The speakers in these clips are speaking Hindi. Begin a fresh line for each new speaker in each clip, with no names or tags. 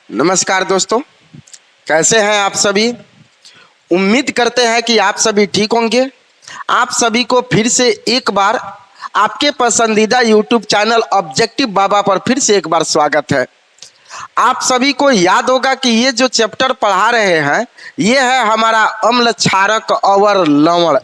नमस्कार दोस्तों, कैसे हैं आप सभी। उम्मीद करते हैं कि आप सभी ठीक होंगे। आप सभी को फिर से एक बार आपके पसंदीदा YouTube चैनल ऑब्जेक्टिव बाबा पर फिर से एक बार स्वागत है। आप सभी को याद होगा कि ये जो चैप्टर पढ़ा रहे हैं ये है हमारा अम्ल क्षारक और लवण।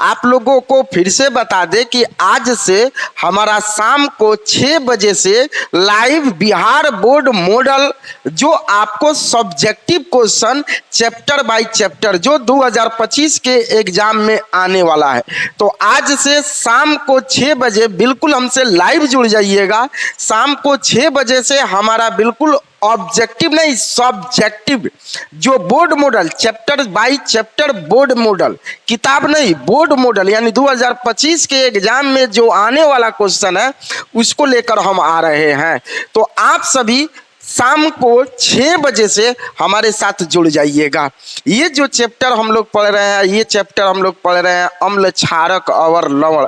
आप लोगों को फिर से बता दें कि आज से हमारा शाम को 6 बजे से लाइव बिहार बोर्ड मॉडल जो आपको subjective question chapter by chapter जो 2025 के एग्जाम में आने वाला है, तो आज से शाम को 6 बजे बिल्कुल हमसे लाइव जुड़ जाइएगा। शाम को 6 बजे से हमारा बिल्कुल ऑब्जेक्टिव नहीं सब्जेक्टिव जो board model chapter by chapter board model, किताब नहीं बोर्ड मॉडल, यानी 2025 के एग्जाम में जो आने वाला क्वेश्चन है उसको लेकर हम आ रहे हैं। तो आप सभी शाम को 6 बजे से हमारे साथ जुड़ जाइएगा। ये जो चैप्टर हम लोग पढ़ रहे हैं, ये चैप्टर हम लोग पढ़ रहे हैं अम्ल क्षारक और लवण।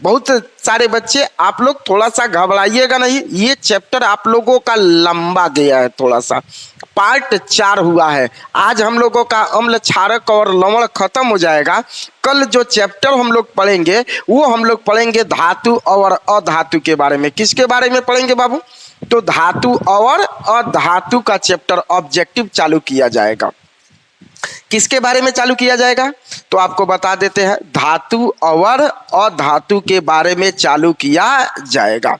बहुत सारे बच्चे आप लोग थोड़ा सा घबराइएगा नहीं, ये चैप्टर आप लोगों का लंबा गया है, थोड़ा सा पार्ट 4 हुआ है। आज हम लोगों का अम्ल क्षारक और लवण खत्म हो जाएगा। कल जो चैप्टर हम लोग पढ़ेंगे वो हम लोग पढ़ेंगे धातु और अधातु के बारे में। किसके बारे में पढ़ेंगे बाबू? तो धातु और अधातु का चैप्टर ऑब्जेक्टिव चालू किया जाएगा। किसके बारे में चालू किया जाएगा? तो आपको बता देते हैं, धातु और अधातु के बारे में चालू किया जाएगा।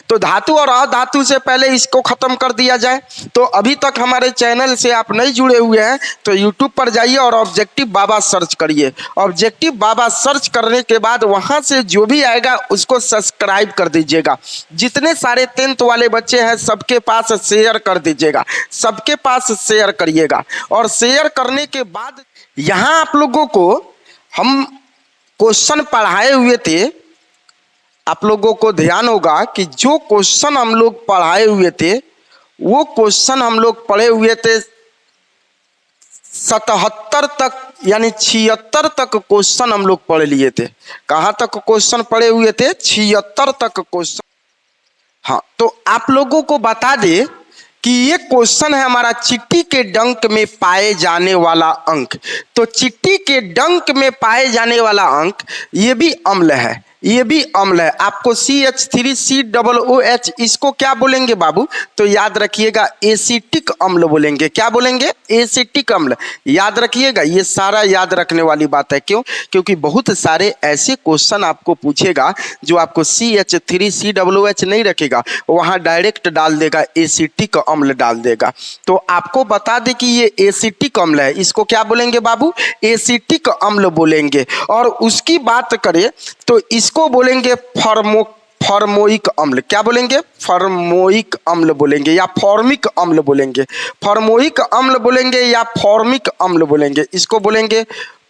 तो धातु और अधातु से पहले इसको खत्म कर दिया जाए। तो अभी तक हमारे चैनल से आप नहीं जुड़े हुए हैं तो YouTube पर जाइए और ऑब्जेक्टिव बाबा सर्च करिए। ऑब्जेक्टिव बाबा सर्च करने के बाद वहां से जो भी आएगा उसको सब्सक्राइब कर दीजिएगा। जितने सारे 10th वाले बच्चे हैं सबके पास शेयर कर दीजिएगा, सबके पास शेयर करिएगा। और शेयर करने के बाद यहाँ आप लोगों को हम क्वेश्चन पढ़ाए हुए थे, आप लोगों को ध्यान होगा कि जो क्वेश्चन हम लोग पढ़ाए हुए थे वो क्वेश्चन हम लोग पढ़े हुए थे 77 तक, यानी 76 तक क्वेश्चन हम लोग पढ़ लिए थे। कहाँ तक क्वेश्चन पढ़े हुए थे? 76 तक क्वेश्चन। हाँ, तो आप लोगों को बता दे कि ये क्वेश्चन है हमारा चिट्ठी के डंक में पाए जाने वाला अंक। तो चिट्ठी के डंक में पाए जाने वाला अंक ये भी अम्ल है, ये भी अम्ल है। आपको CH3COOH इसको क्या बोलेंगे बाबू? तो याद रखिएगा एसिटिक अम्ल बोलेंगे। क्या बोलेंगे? एसिटिक अम्ल। याद रखिएगा, ये सारा याद रखने वाली बात है। क्यों? क्योंकि बहुत सारे ऐसे क्वेश्चन आपको पूछेगा जो आपको CH3COOH नहीं रखेगा, वहां डायरेक्ट डाल देगा एसिटिक अम्ल डाल देगा। तो आपको बता दे कि ये एसिटिक अम्ल है, इसको क्या बोलेंगे बाबू? एसिटिक अम्ल बोलेंगे। और उसकी बात करें तो इसको बोलेंगे फॉर्मोइक अम्ल। क्या बोलेंगे? फॉर्मोइक अम्ल बोलेंगे या फॉर्मिक अम्ल बोलेंगे। फॉर्मोइक अम्ल बोलेंगे या फॉर्मिक अम्ल बोलेंगे। इसको बोलेंगे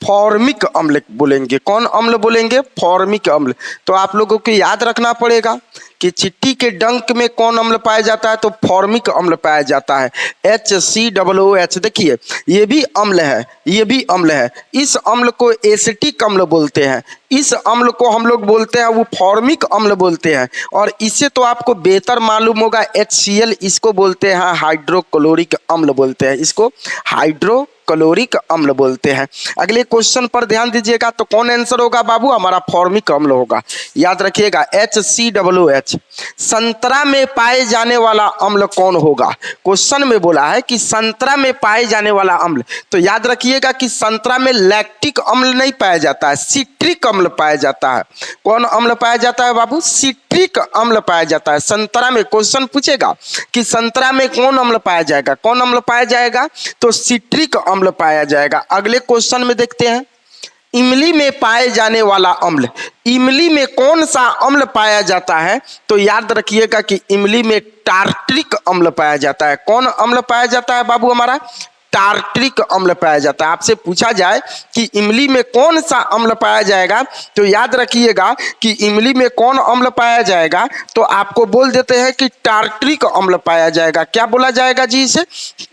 फॉर्मिक अम्ल बोलेंगे। कौन अम्ल बोलेंगे? फॉर्मिक अम्ल। तो आप लोगों को याद रखना पड़ेगा कि चिट्ठी के डंक में कौन अम्ल पाया जाता है? तो फॉर्मिक अम्ल पाया जाता है, HCOOH। देखिए ये भी अम्ल है, ये भी अम्ल है। इस अम्ल को एसिटिक अम्ल बोलते हैं, इस अम्ल को हम लोग बोलते हैं वो फॉर्मिक अम्ल बोलते हैं। और इससे तो आपको बेहतर मालूम होगा HCl, इसको बोलते हैं हाइड्रोक्लोरिक अम्ल बोलते हैं, इसको हाइड्रोक्लोरिक अम्ल बोलते हैं। अगले क्वेश्चन पर ध्यान दीजिएगा, तो कौन आंसर होगा बाबू? हमारा फॉर्मिक अम्ल होगा। याद रखिएगा HCOOH। संतरा में पाए जाने वाला अम्ल कौन होगा? क्वेश्चन में बोला है कि संतरा में पाए जाने वाला अम्ल, तो याद रखिएगा कि संतरा में लैक्टिक अम्ल नहीं पाया जाता है, सिट्रिक अम्ल पाया जाता है। कौन अम्ल पाया जाता है बाबू? सिट्रिक अम्ल पाया जाता है संतरा में। क्वेश्चन पूछेगा कि संतरा में कौन अम्ल पाया जाएगा? कौन अम्ल पाया जाएगा? तो सिट्रिक अम्ल पाया जाएगा। अगले क्वेश्चन में देखते हैं, इमली में पाए जाने वाला अम्ल, इमली में कौन सा अम्ल पाया जाता है? तो याद रखिएगा कि इमली में टार्ट्रिक अम्ल पाया जाता है। कौन अम्ल पाया जाता है बाबू? हमारा टार्ट्रिक अम्ल पाया जाता है। आपसे पूछा जाए कि इमली में कौन सा अम्ल पाया जाएगा, तो याद रखिएगा कि इमली में कौन अम्ल पाया जाएगा, तो आपको बोल देते हैं कि टार्ट्रिक अम्ल पाया जाएगा। क्या बोला जाएगा जी? इसे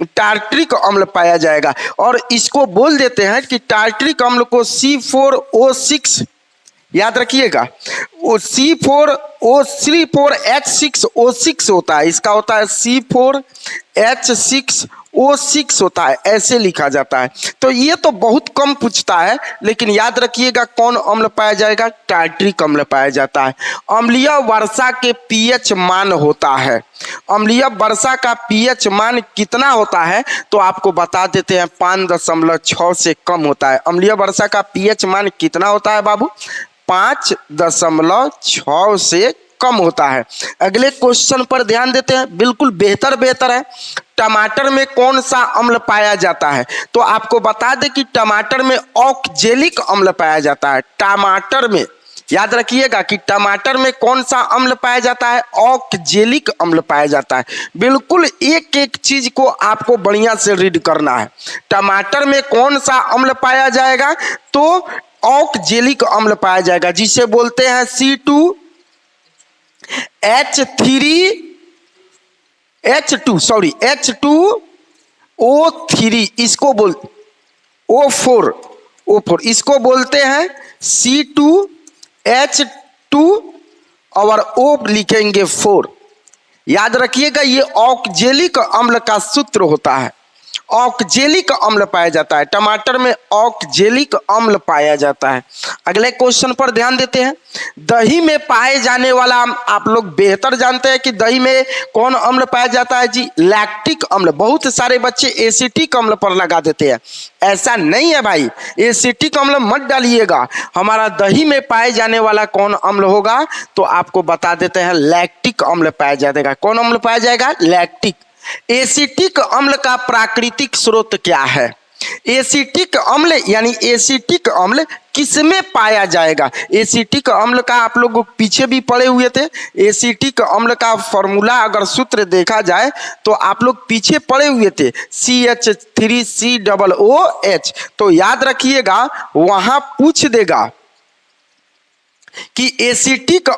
टार्ट्रिक अम्ल पाया जाएगा। और इसको बोल देते हैं कि टार्ट्रिक अम्ल को C4O6 याद रखिएगा। वो C4H6O6 होता है, इसका होता है C4H6O6 होता है, ऐसे लिखा जाता है। तो ये तो बहुत कम पूछता है, लेकिन याद रखिएगा कौन अम्ल पाया जाएगा, टार्ट्रिक अम्ल पाया जाता है। अम्लीय वर्षा के पीएच मान होता है, अम्लीय वर्षा का पीएच मान कितना होता है तो आपको बता देते हैं 5.6 से कम होता है। अम्लीय वर्षा का पीएच मान कितना होता है बाबू, 5.6 से कम होता है। अगले क्वेश्चन पर ध्यान देते हैं, बिल्कुल बेहतर है। टमाटर में कौन सा अम्ल पाया जाता है तो आपको बता दें कि टमाटर में ऑक्जेलिक अम्ल पाया जाता है। टमाटर में याद रखिएगा कि टमाटर में कौन सा अम्ल पाया जाता है, ऑक्जेलिक अम्ल पाया जाता है। बिल्कुल एक एक चीज को आपको बढ़िया से रीड करना है। टमाटर में कौन सा अम्ल पाया जाएगा तो ऑक्जेलिक अम्ल पाया जाएगा, जिसे बोलते हैं H2O3, इसको बोल O4 इसको बोलते हैं C2H2 और O लिखेंगे 4। याद रखिएगा ये ऑक्जेलिक अम्ल का सूत्र होता है, ऑक्जेलिक अम्ल पाया जाता है। टमाटर में ऑक्जेलिक अम्ल पाया जाता है। अगले क्वेश्चन पर ध्यान देते हैं, दही में पाए जाने वाला, आप लोग बेहतर जानते हैं कि दही में कौन अम्ल पाया जाता है जी, लैक्टिक अम्ल। बहुत सारे बच्चे एसिटिक अम्ल पर लगा देते हैं, ऐसा नहीं है भाई, एसिटिक अम्ल मत डालिएगा। हमारा दही में पाए जाने वाला कौन अम्ल होगा तो आपको बता देते हैं लैक्टिक अम्ल पाया जाएगा। कौन अम्ल पाया जाएगा, लैक्टिक। एसिटिक अम्ल का प्राकृतिक स्रोत क्या है, एसिटिक अम्ल यानी एसिटिक अम्ल किसमें पाया जाएगा। एसिटिक अम्ल का आप लोग पीछे भी पढ़े हुए थे, एसिटिक अम्ल का फॉर्मूला अगर सूत्र देखा जाए तो आप लोग पीछे पढ़े हुए थे, CH3COOH। तो याद रखिएगा वहां पूछ देगा कि एसिटिक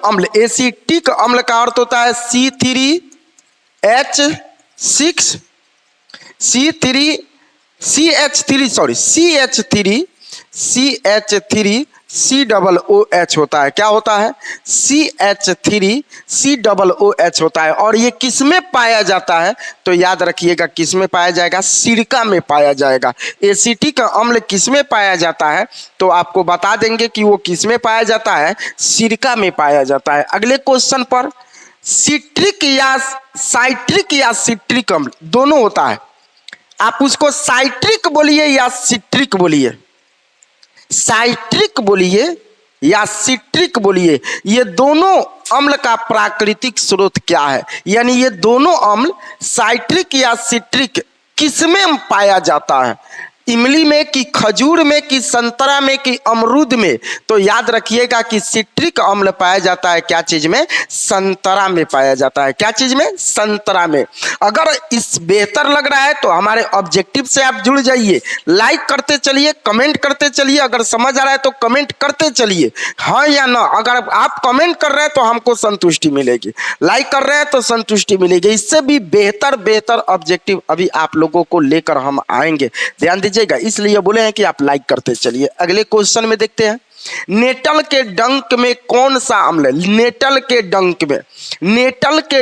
अम्ल का अर्थ होता है CH3COOH होता है। क्या होता है, CH3COOH होता है। और ये किसमें पाया जाता है तो याद रखिएगा किसमें पाया जाएगा, सिरका में पाया जाएगा। एसिटिक अम्ल किसमें पाया जाता है तो आपको बता देंगे कि वो किसमें पाया जाता है, सिरका में पाया जाता है। अगले क्वेश्चन पर, सिट्रिक या साइट्रिक या सिट्रिक अम्ल दोनों होता है, आप उसको साइट्रिक बोलिए या सिट्रिक बोलिए, साइट्रिक बोलिए या सिट्रिक बोलिए, ये दोनों अम्ल का प्राकृतिक स्रोत क्या है, यानी ये दोनों अम्ल साइट्रिक या सिट्रिक किसमें पाया जाता है, इमली में कि खजूर में कि संतरा में कि अमरूद में। तो याद रखिएगा कि सिट्रिक अम्ल पाया जाता है क्या चीज में, संतरा में पाया जाता है। क्या चीज में, संतरा में। अगर इस बेहतर लग रहा है तो हमारे ऑब्जेक्टिव से आप जुड़ जाइए, लाइक करते चलिए, कमेंट करते चलिए। अगर समझ आ रहा है तो कमेंट करते चलिए, हाँ या ना। अगर आप कमेंट कर रहे हैं तो हमको संतुष्टि मिलेगी, लाइक कर रहे हैं तो संतुष्टि मिलेगी। इससे भी बेहतर ऑब्जेक्टिव अभी आप लोगों को लेकर हम आएंगे, ध्यान दीजिए, इसलिए बोले हैं कि आप लाइक करते चलिए। अगले क्वेश्चन में देखते हैं, नेटल के डंक में कौन सा अम्ल, नेटल के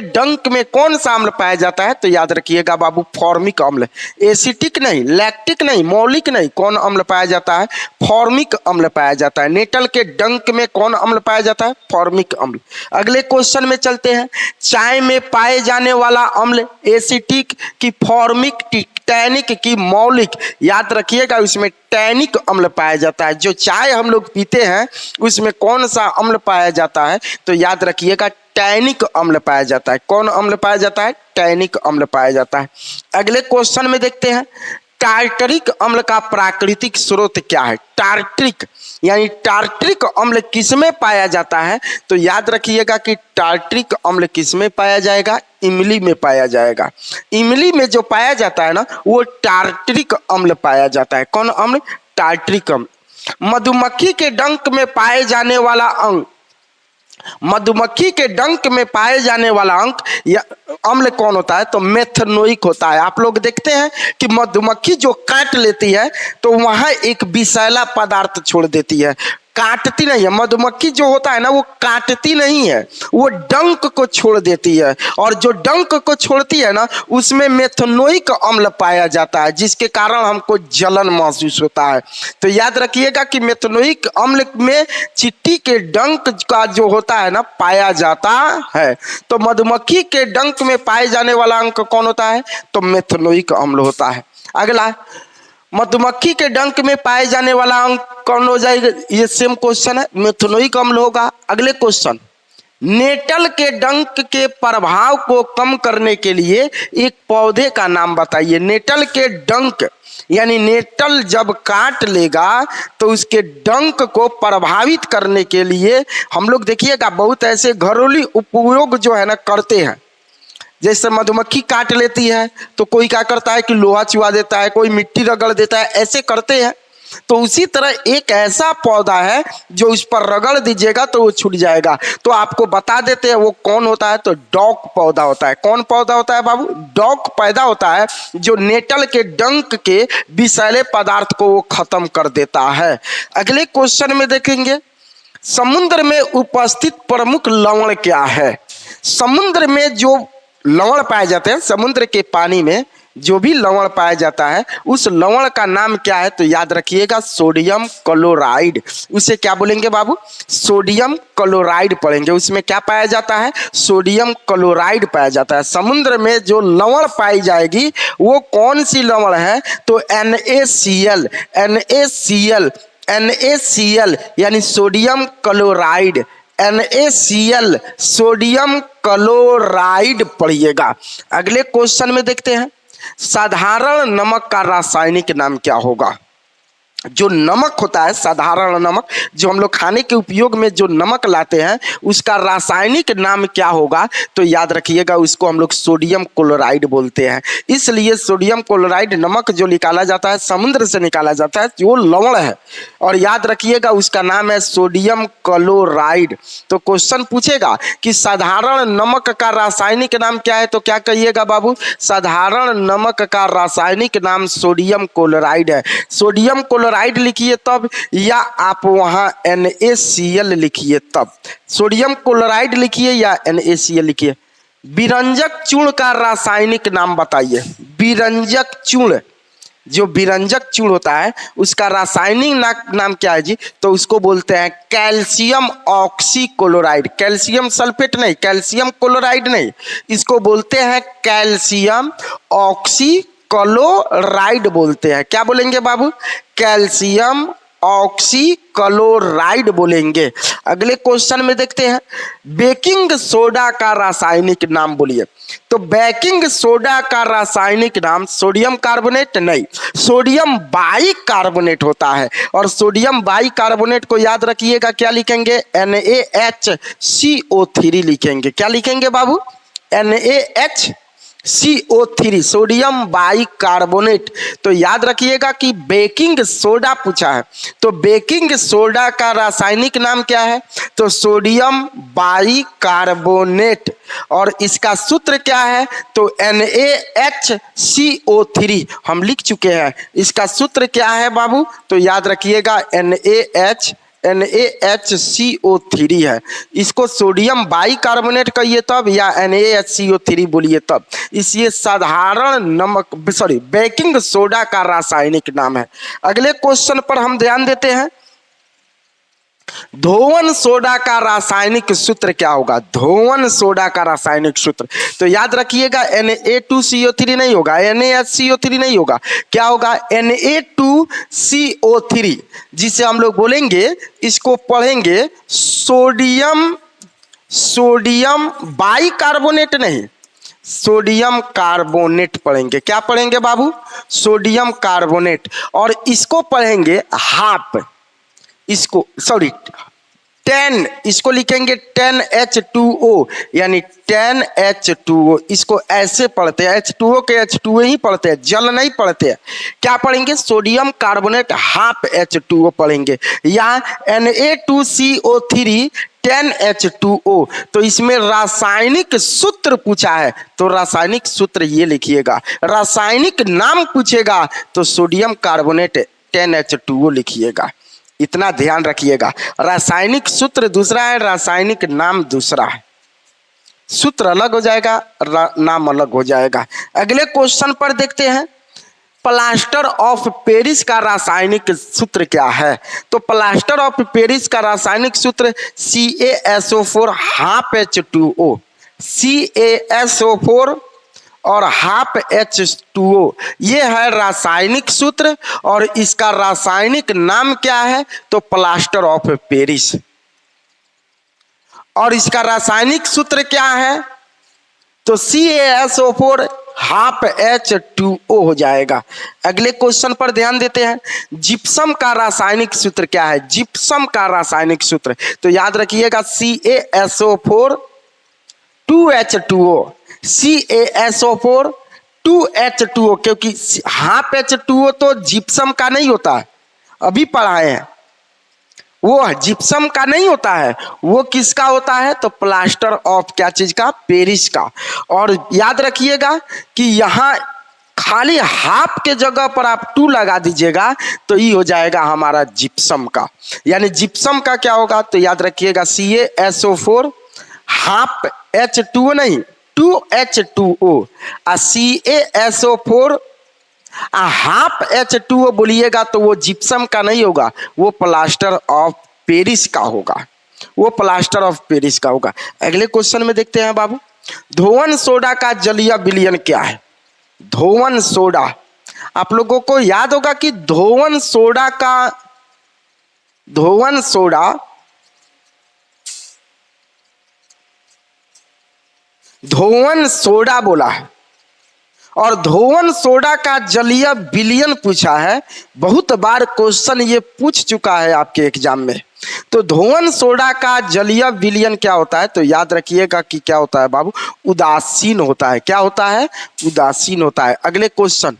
डंक में कौन सा अम्ल पाया जाता है तो याद रखिएगा बाबू फॉर्मिक अम्ल। एसिटिक नहीं, लैक्टिक नहीं, मौलिक नहीं, कौन अम्ल पाया जाता है, फॉर्मिक अम्ल पाया जाता है। नेटल के डंक में कौन अम्ल पाया जाता है, फॉर्मिक अम्ल। अगले क्वेश्चन में चलते हैं, चाय में पाए जाने वाला अम्ल एसिटिक की फॉर्मिक, टैनिक की मौलिक। याद रखिएगा उसमें टैनिक अम्ल पाया जाता है। जो चाय हम लोग पीते हैं उसमें कौन सा अम्ल पाया जाता है तो याद रखिएगा टैनिक अम्ल पाया जाता है। कौन अम्ल पाया जाता है, टैनिक अम्ल पाया जाता है। अगले क्वेश्चन में देखते हैं, टार्टरिक अम्ल का प्राकृतिक स्रोत क्या है, टार्टरिक यानी टार्टरिक अम्ल किसमें पाया जाता है तो याद रखिएगा कि टार्टरिक अम्ल किसमें पाया जाएगा, इमली में पाया जाएगा। इमली में जो पाया जाता है ना वो टार्टरिक अम्ल पाया जाता है। कौन अम्ल, टार्टरिक अम्ल। मधुमक्खी के डंक में पाए जाने वाला अंग, मधुमक्खी के डंक में पाए जाने वाला अंक या अम्ल कौन होता है तो मेथनोइक होता है। आप लोग देखते हैं कि मधुमक्खी जो काट लेती है तो वहां एक विषैला पदार्थ छोड़ देती है, काटती नहीं है। मधुमक्खी जो होता है ना वो काटती नहीं है, वो डंक को छोड़ देती है, और जो डंक को छोड़ती है ना उसमें मेथनोइक अम्ल पाया जाता है, जिसके कारण हमको जलन महसूस होता है। तो याद रखिएगा कि मेथनोइक अम्ल में चींटी के डंक का जो होता है ना पाया जाता है। तो मधुमक्खी के डंक में पाए जाने वाला अंक कौन होता है? तो मेथनोइक अम्ल होता है। अगला, मधुमक्खी के डंक में पाए जाने वाला अंक कौन हो जाएगा? ये सेम क्वेश्चन है, मेथनोइक अम्ल होगा। अगले क्वेश्चन, नेटल के डंक के प्रभाव को कम करने के लिए एक पौधे का नाम बताइए। नेटल के डंक यानी नेटल जब काट लेगा तो उसके डंक को प्रभावित करने के लिए हम लोग देखिएगा बहुत ऐसे घरेलू उपयोग जो है ना करते हैं। जैसे मधुमक्खी काट लेती है तो कोई क्या करता है कि लोहा चुआ देता है, कोई मिट्टी रगड़ देता है, ऐसे करते हैं। तो उसी तरह एक ऐसा पौधा है जो उस पर रगड़ दीजिएगा तो वो छूट जाएगा। तो आपको बता देते हैं वो कौन होता है, तो डॉक पौधा होता है। कौन पौधा होता है बाबू? डॉक पैदा होता है जो नेटल के डंक के विषैले पदार्थ को वो खत्म कर देता है। अगले क्वेश्चन में देखेंगे, समुद्र में उपस्थित प्रमुख लवण क्या है? समुद्र में जो लवण पाए जाते हैं, समुद्र के पानी में जो भी लवण पाया जाता है उस लवण का नाम क्या है? तो याद रखिएगा सोडियम क्लोराइड। उसे क्या बोलेंगे बाबू? सोडियम क्लोराइड पढ़ेंगे। उसमें क्या पाया जाता है? सोडियम क्लोराइड पाया जाता है। समुद्र में जो लवण पाई जाएगी वो कौन सी लवण है? तो NaCl, NaCl, NaCl यानी sodium chloride. NaCl sodium chloride पढ़िएगा। अगले क्वेश्चन में देखते हैं, साधारण नमक का रासायनिक नाम क्या होगा? जो नमक होता है, साधारण नमक, जो हम लोग खाने के उपयोग में जो नमक लाते हैं उसका रासायनिक नाम क्या होगा? तो याद रखिएगा उसको हम लोग सोडियम क्लोराइड बोलते हैं। इसलिए सोडियम क्लोराइड नमक जो निकाला जाता है समुद्र से निकाला जाता है, जो लवण है, और याद रखिएगा उसका नाम है सोडियम क्लोराइड। तो क्वेश्चन पूछेगा कि साधारण नमक का रासायनिक नाम क्या है, तो क्या कहिएगा बाबू? साधारण नमक का रासायनिक नाम सोडियम क्लोराइड है। सोडियम क्लोराइड लिखिए तब, या आप वहां NaCl लिखिए तब। सोडियम क्लोराइड लिखिए या NaCl लिखिए। विरंजक चूर्ण का रासायनिक नाम बताइए। विरंजक चूर्ण, जो विरंजक चूर्ण होता है उसका रासायनिक नाम क्या है जी? तो उसको बोलते हैं कैल्शियम ऑक्सीक्लोराइड। कैल्शियम सल्फेट नहीं, कैल्शियम क्लोराइड नहीं, इसको बोलते हैं कैल्शियम ऑक्सीक्लोराइड बोलते हैं। क्या बोलेंगे बाबू? कैल्शियम ऑक्सीक्लोराइड बोलेंगे। अगले क्वेश्चन में देखते हैं, बेकिंग सोडा का रासायनिक नाम बोलिए। तो बेकिंग सोडा का रासायनिक नाम सोडियम कार्बोनेट नहीं, सोडियम बाइकार्बोनेट होता है। और सोडियम बाइकार्बोनेट को याद रखिएगा, क्या लिखेंगे? NaHCO3 लिखेंगे। क्या लिखेंगे बाबू? NaHCO3, sodium bicarbonate. तो याद रखिएगा कि बेकिंग सोडा पूछा है, तो बेकिंग सोडा का रासायनिक नाम क्या है? तो सोडियम बाइकार्बोनेट। और इसका सूत्र क्या है? तो NaHCO3 हम लिख चुके हैं। इसका सूत्र क्या है बाबू? तो याद रखिएगा NaHCO3 है। इसको सोडियम बाइकार्बोनेट कहिए तब, या NaHCO3 बोलिए तब। इसलिए साधारण नमक बेकिंग सोडा का रासायनिक नाम है। अगले क्वेश्चन पर हम ध्यान देते हैं, धोवन सोडा का रासायनिक सूत्र क्या होगा? धोवन सोडा का रासायनिक सूत्र, तो याद रखिएगा Na2CO3 नहीं होगा, NaHCO3 नहीं होगा, क्या होगा? Na2CO3, जिसे हम लोग बोलेंगे, इसको पढ़ेंगे सोडियम बाइकार्बोनेट नहीं, सोडियम कार्बोनेट पढ़ेंगे। क्या पढ़ेंगे बाबू? Sodium carbonate. और इसको पढ़ेंगे हाफ, इसको 10, इसको लिखेंगे 10H2O यानी 10H2O। इसको ऐसे पढ़ते हैं, H2O के H2O ही पढ़ते हैं, जल नहीं पढ़ते हैं। क्या पढ़ेंगे? सोडियम कार्बोनेट हाफ H2O पढ़ेंगे, या Na2CO3 10H2O। तो इसमें रासायनिक सूत्र पूछा है, तो रासायनिक सूत्र ये लिखिएगा। रासायनिक नाम पूछेगा तो सोडियम कार्बोनेट 10H2O लिखिएगा। इतना ध्यान रखिएगा। रासायनिक सूत्र दूसरा है, रासायनिक नाम दूसरा है। सूत्र अलग हो जाएगा, नाम अलग हो जाएगा। अगले क्वेश्चन पर देखते हैं, प्लास्टर ऑफ पेरिस का रासायनिक सूत्र क्या है? तो प्लास्टर ऑफ पेरिस का रासायनिक सूत्र CaSO4 हाफ H2O, CaSO4 और हाफ H2O, ये है रासायनिक सूत्र। और इसका रासायनिक नाम क्या है? तो प्लास्टर ऑफ पेरिस। और इसका रासायनिक सूत्र क्या है? तो CaSO4 हाफ H2O हो जाएगा। अगले क्वेश्चन पर ध्यान देते हैं, जिप्सम का रासायनिक सूत्र क्या है? जिप्सम का रासायनिक सूत्र तो याद रखिएगा CaSO4 2H2O, CaSO4 2H2O, क्योंकि हाफ H2O तो जिप्सम का नहीं होता है, अभी पढ़ाए हैं, वो जिप्सम का नहीं होता है, वो किसका होता है? तो प्लास्टर ऑफ क्या चीज का? पेरिस का। और याद रखिएगा कि यहाँ खाली हाफ के जगह पर आप 2 लगा दीजिएगा तो ये हो जाएगा हमारा जिप्सम का। यानी जिप्सम का क्या होगा? तो याद रखिएगा CaSO4 हाफ H2O नहीं 2H2O, CaSO4 हाफ H2O बोलिएगा तो वो जिप्सम का नहीं होगा, वो प्लास्टर ऑफ पेरिस का होगा, वो प्लास्टर ऑफ पेरिस का होगा। अगले क्वेश्चन में देखते हैं बाबू, धोवन सोडा का जलीय विलयन क्या है? धोवन सोडा, आप लोगों को याद होगा कि धोवन सोडा बोला है और धोवन सोडा का जलीय विलयन पूछा है। बहुत बार क्वेश्चन ये पूछ चुका है आपके एग्जाम में। तो धोवन सोडा का जलीय विलयन क्या होता है? तो याद रखिएगा कि क्या होता है बाबू? उदासीन होता है। क्या होता है? उदासीन होता है। अगले क्वेश्चन,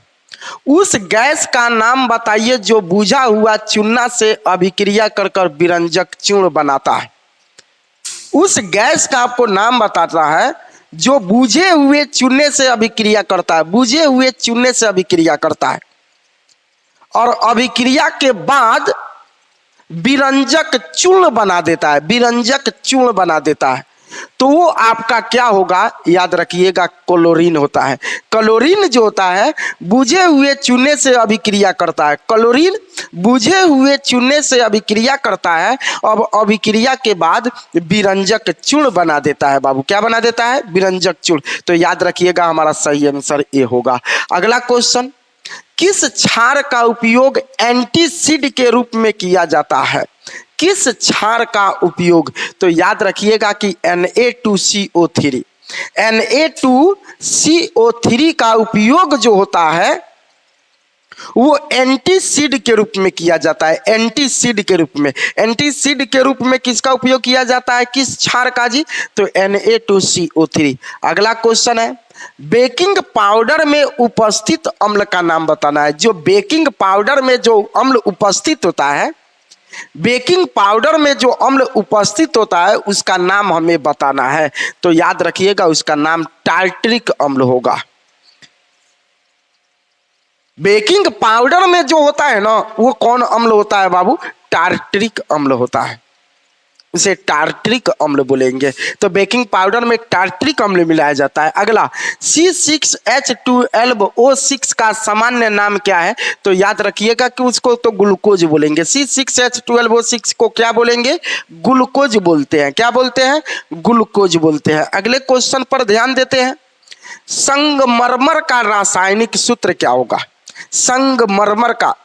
उस गैस का नाम बताइए जो बुझा हुआ चूना से अभिक्रिया कर कर विरंजक चूर्ण बनाता है। उस गैस का आपको नाम बताता है जो बुझे हुए चूने से अभिक्रिया करता है, बुझे हुए चूने से अभिक्रिया करता है और अभिक्रिया के बाद विरंजक चूर्ण बना देता है, विरंजक चूर्ण बना देता है। तो वो आपका क्या होगा? याद रखिएगा क्लोरीन होता है। क्लोरीन जो होता है बुझे हुए चूने से अभिक्रिया करता है, क्लोरीन बुझे हुए चूने से अभिक्रिया करता है और अभिक्रिया के बाद विरंजक चूर्ण बना देता है। बाबू क्या बना देता है? विरंजक चूर्ण। तो याद रखिएगा हमारा सही आंसर ए होगा। अगला क्वेश्चन, किस क्षार का उपयोग एंटीसिड के रूप में किया जाता है? किस क्षार का उपयोग? तो याद रखिएगा कि Na2CO3, Na2CO3 का उपयोग जो होता है वो एंटीसिड के रूप में किया जाता है। एंटीसिड के रूप में, एंटीसिड के रूप में किसका उपयोग किया जाता है? किस क्षार का जी? तो Na2CO3। अगला क्वेश्चन है, बेकिंग पाउडर में उपस्थित अम्ल का नाम बताना है। जो बेकिंग पाउडर में जो अम्ल उपस्थित होता है, बेकिंग पाउडर में जो अम्ल उपस्थित होता है उसका नाम हमें बताना है। तो याद रखिएगा उसका नाम टार्टरिक अम्ल होगा। बेकिंग पाउडर में जो होता है ना वो कौन अम्ल होता है बाबू? टार्टरिक अम्ल होता है, उसे टार्टरिक अम्ल बोलेंगे। तो बेकिंग पाउडर में टार्टरिक अम्ल मिलाया जाता है। अगला, C6H12O6 का सामान्य नाम क्या है? तो याद रखिएगा कि उसको तो ग्लूकोज बोलेंगे। C6H12O6 को क्या बोलेंगे? ग्लूकोज बोलते हैं। क्या बोलते हैं? ग्लूकोज बोलते हैं। अगले क्वेश्चन पर ध्यान देते हैं, संगमरमर का रासायनिक सूत्र क्या होगा? संगमरमर का,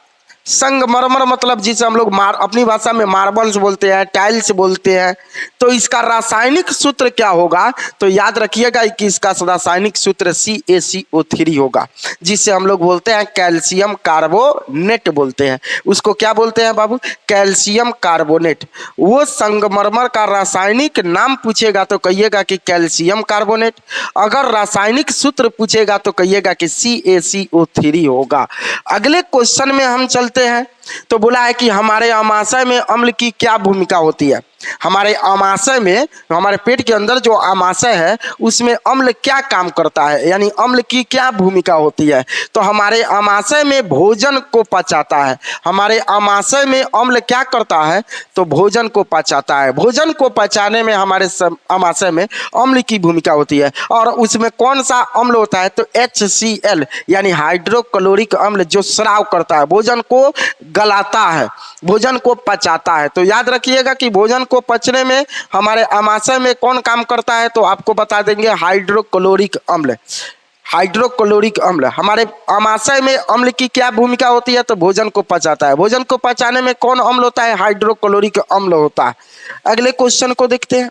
संगमरमर मतलब जिसे हम लोग अपनी भाषा में मार्बल्स बोलते हैं, टाइल्स बोलते हैं। तो इसका रासायनिक सूत्र क्या होगा? तो याद रखिएगा कि इसका रासायनिक सूत्र CaCO3 होगा, जिसे हम लोग बोलते हैं कैल्शियम कार्बोनेट बोलते हैं। उसको क्या बोलते हैं बाबू? Calcium carbonate. वो संगमरमर का रासायनिक नाम पूछेगा तो कहिएगा कि कैल्शियम कार्बोनेट। अगर रासायनिक सूत्र पूछेगा तो कहिएगा कि CaCO3 होगा। अगले क्वेश्चन में हम चलते हैं, तो बोला है कि हमारे आमाशय में अम्ल की क्या भूमिका होती है। हमारे आमाशय में, हमारे पेट के अंदर जो आमाशय है उसमें अम्ल क्या काम करता है, यानी अम्ल की क्या भूमिका होती है। तो हमारे आमाशय में भोजन को पचाता है। हमारे आमाशय में अम्ल क्या करता है, तो भोजन को पचाता है। भोजन को पचाने में हमारे आमाशय में अम्ल की भूमिका होती है। और उसमें कौन सा अम्ल होता है, तो HCl यानी हाइड्रोक्लोरिक अम्ल, जो स्राव करता है, भोजन को गलाता है, भोजन को पचाता है। तो याद रखिएगा कि भोजन को पचने में हमारे आमाशय में कौन काम करता है, तो आपको बता देंगे हाइड्रोक्लोरिक अम्ल। हाइड्रोक्लोरिक अम्ल, हमारे आमाशय में अम्ल की क्या भूमिका होती है, तो भोजन को पचाता है। भोजन को पचाने में कौन अम्ल होता है, हाइड्रोक्लोरिक अम्ल होता है। अगले क्वेश्चन को देखते हैं।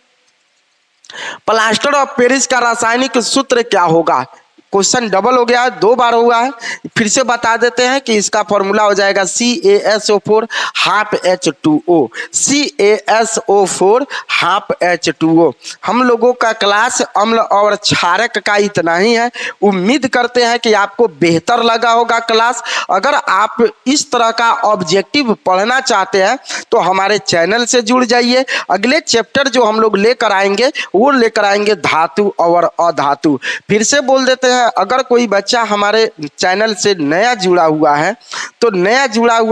प्लास्टर ऑफ पेरिस का रासायनिक सूत्र क्या होगा। क्वेश्चन डबल हो गया है, 2 बार हुआ है, फिर से बता देते हैं कि इसका फॉर्मूला हो जाएगा CaSO4 half H2O। CaSO4 half H2O। हम लोगों का क्लास अम्ल और क्षारक का इतना ही है। उम्मीद करते हैं कि आपको बेहतर लगा होगा क्लास। अगर आप इस तरह का ऑब्जेक्टिव पढ़ना चाहते हैं तो हमारे चैनल से जुड़ जाइए। अगले चैप्टर जो हम लोग लेकर आएंगे वो लेकर आएंगे धातु और अधातु। फिर से बोल देते हैं, अगर कोई बच्चा हमारे चैनल से नया जुड़ा हुआ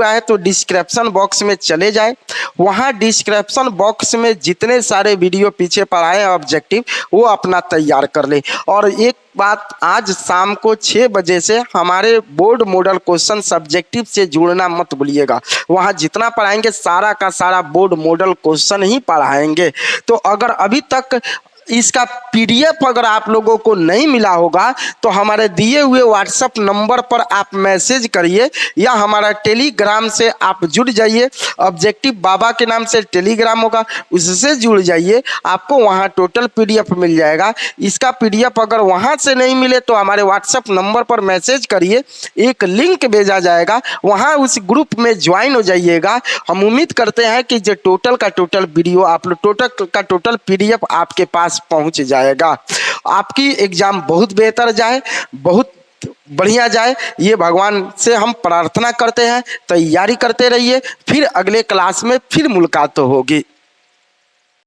है तो डिस्क्रिप्शन बॉक्स में चले जाए। वहां डिस्क्रिप्शन बॉक्स में जितने सारे वीडियो पीछे पढ़ाए ऑब्जेक्टिव वो अपना तैयार कर ले। और एक बात, आज शाम को 6 बजे से हमारे बोर्ड मॉडल क्वेश्चन सब्जेक्टिव से जुड़ना मत भूलिएगा। वहां जितना पढ़ाएंगे सारा का सारा बोर्ड मॉडल क्वेश्चन ही पढ़ाएंगे। तो अगर अभी तक इसका PDF अगर आप लोगों को नहीं मिला होगा तो हमारे दिए हुए व्हाट्सएप नंबर पर आप मैसेज करिए या हमारा टेलीग्राम से आप जुड़ जाइए। ऑब्जेक्टिव बाबा के नाम से टेलीग्राम होगा, उससे जुड़ जाइए, आपको वहां टोटल PDF मिल जाएगा। इसका PDF अगर वहां से नहीं मिले तो हमारे व्हाट्सएप नंबर पर मैसेज करिए, एक लिंक भेजा जाएगा, वहां उस ग्रुप में ज्वाइन हो जाइएगा। हम उम्मीद करते हैं कि जो टोटल का टोटल वीडियो आप लोग, टोटल का टोटल PDF आपके पास पहुंच जाएगा। आपकी एग्जाम बहुत बेहतर जाए, बहुत बढ़िया जाए, ये भगवान से हम प्रार्थना करते हैं। तैयारी करते रहिए, फिर अगले क्लास में फिर मुलाकात होगी।